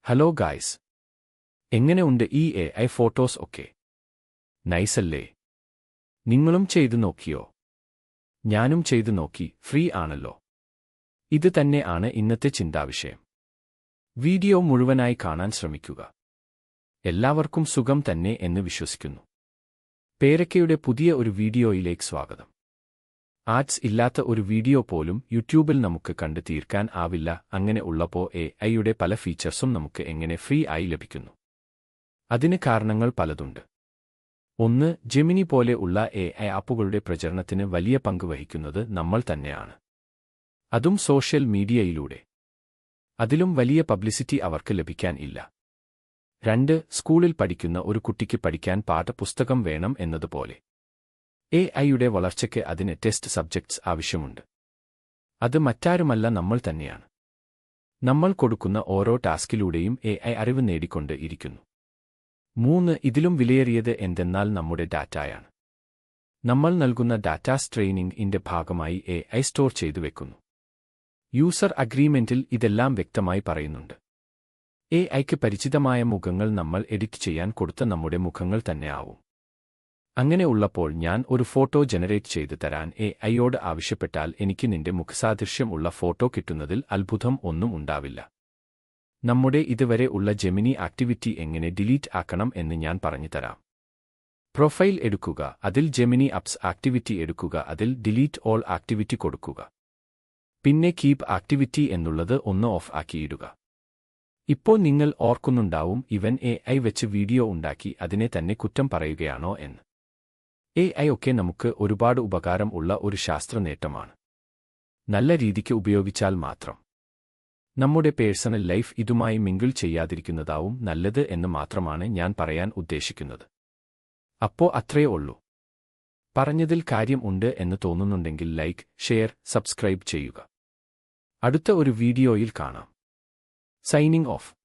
Hello guys, എങ്ങനെ ഉണ്ട് ഈ AI ഫോട്ടോസ് ഒക്കെ? നൈസല്ലേ? നിങ്ങളും ചെയ്തു നോക്കിയോ? ഞാനും ചെയ്തു നോക്കി, ഫ്രീ ആണല്ലോ. ഇത് തന്നെ ആണ് ഇന്നത്തെ ചിന്താവിഷയം. വീഡിയോ മുഴുവനായി കാണാൻ ശ്രമിക്കുക. എല്ലാവർക്കും സുഖം തന്നെ എന്ന് വിശ്വസിക്കുന്നു. പേരക്കയുടെ പുതിയ ഒരു വീഡിയോയിലേക്ക് സ്വാഗതം. ആഡ്സ് ഇല്ലാത്ത ഒരു വീഡിയോ പോലും യൂട്യൂബിൽ നമുക്ക് കണ്ടു തീർക്കാൻ ആവില്ല. അങ്ങനെ ഉള്ളപ്പോൾ AIയുടെ പല ഫീച്ചേഴ്സും നമുക്ക് എങ്ങനെ ഫ്രീ ആയി ലഭിക്കുന്നു? അതിന് കാരണങ്ങൾ പലതുണ്ട്. ഒന്ന്, ജെമിനി പോലെ ഉള്ള AI ആപ്പുകളുടെ പ്രചരണത്തിന് വലിയ പങ്ക് വഹിക്കുന്നത് നമ്മൾ തന്നെയാണ്. അതും സോഷ്യൽ മീഡിയയിലൂടെ. അതിലും വലിയ പബ്ലിസിറ്റി അവർക്ക് ലഭിക്കാൻ ഇല്ല. രണ്ട്, സ്കൂളിൽ പഠിക്കുന്ന ഒരു കുട്ടിക്ക് പഠിക്കാൻ പാഠപുസ്തകം വേണം എന്നതുപോലെ AIയുടെ വളർച്ചയ്ക്ക് അതിന് ടെസ്റ്റ് സബ്ജക്ട്സ് ആവശ്യമുണ്ട്. അത് മറ്റാരുമല്ല, നമ്മൾ തന്നെയാണ്. നമ്മൾ കൊടുക്കുന്ന ഓരോ ടാസ്കിലൂടെയും AI അറിവ് നേടിക്കൊണ്ട് ഇരിക്കുന്നു. മൂന്ന്, ഇതിലും വിലയേറിയത് എന്തെന്നാൽ നമ്മുടെ ഡാറ്റയാണ്. നമ്മൾ നൽകുന്ന ഡാറ്റാസ് ട്രെയിനിംഗിന്റെ ഭാഗമായി AI സ്റ്റോർ ചെയ്തു വെക്കുന്നു. യൂസർ അഗ്രീമെന്റിൽ ഇതെല്ലാം വ്യക്തമായി പറയുന്നുണ്ട്. AIക്ക് പരിചിതമായ മുഖങ്ങൾ നമ്മൾ എഡിറ്റ് ചെയ്യാൻ കൊടുത്ത നമ്മുടെ മുഖങ്ങൾ തന്നെ ആവും. അങ്ങനെ ഉള്ളപ്പോൾ ഞാൻ ഒരു ഫോട്ടോ ജനറേറ്റ് ചെയ്തു തരാൻ AIയോട് ആവശ്യപ്പെട്ടാൽ എനിക്ക് നിന്റെ മുഖസാദൃശ്യം ഉള്ള ഫോട്ടോ കിട്ടുന്നതിൽ അത്ഭുതം ഒന്നും ഉണ്ടാവില്ല. നമ്മുടെ ഇതുവരെ ഉള്ള ജെമിനി ആക്ടിവിറ്റി എങ്ങനെ ഡിലീറ്റ് ആക്കണം എന്ന് ഞാൻ പറഞ്ഞു തരാം. പ്രൊഫൈൽ എടുക്കുക, അതിൽ ജെമിനി ആപ്സ് ആക്ടിവിറ്റി എടുക്കുക, അതിൽ ഡിലീറ്റ് ഓൾ ആക്ടിവിറ്റി കൊടുക്കുക. പിന്നെ കീപ് ആക്ടിവിറ്റി എന്നുള്ളത് ഒന്ന് ഓഫ് ആക്കിയിടുക. ഇപ്പോൾ നിങ്ങൾ ഓർക്കുന്നുണ്ടാവും, ഇവൻ AI വെച്ച് വീഡിയോ ഉണ്ടാക്കി അതിനെ തന്നെ കുറ്റം പറയുകയാണോ എന്ന്. AI ഒക്കെ നമുക്ക് ഒരുപാട് ഉപകാരം ഉള്ള ഒരു ശാസ്ത്ര നേട്ടമാണ്. നല്ല രീതിക്ക് ഉപയോഗിച്ചാൽ മാത്രം. നമ്മുടെ പേഴ്സണൽ ലൈഫ് ഇതുമായി മിങ്കിൾ ചെയ്യാതിരിക്കുന്നതാവും നല്ലത് എന്ന് മാത്രമാണ് ഞാൻ പറയാൻ ഉദ്ദേശിക്കുന്നത്. അപ്പോ അത്രയേ ഉള്ളൂ. പറഞ്ഞതിൽ കാര്യം ഉണ്ട് എന്ന് തോന്നുന്നുണ്ടെങ്കിൽ ലൈക്ക്, ഷെയർ, സബ്സ്ക്രൈബ് ചെയ്യുക. അടുത്ത ഒരു വീഡിയോയിൽ കാണാം. Signing off.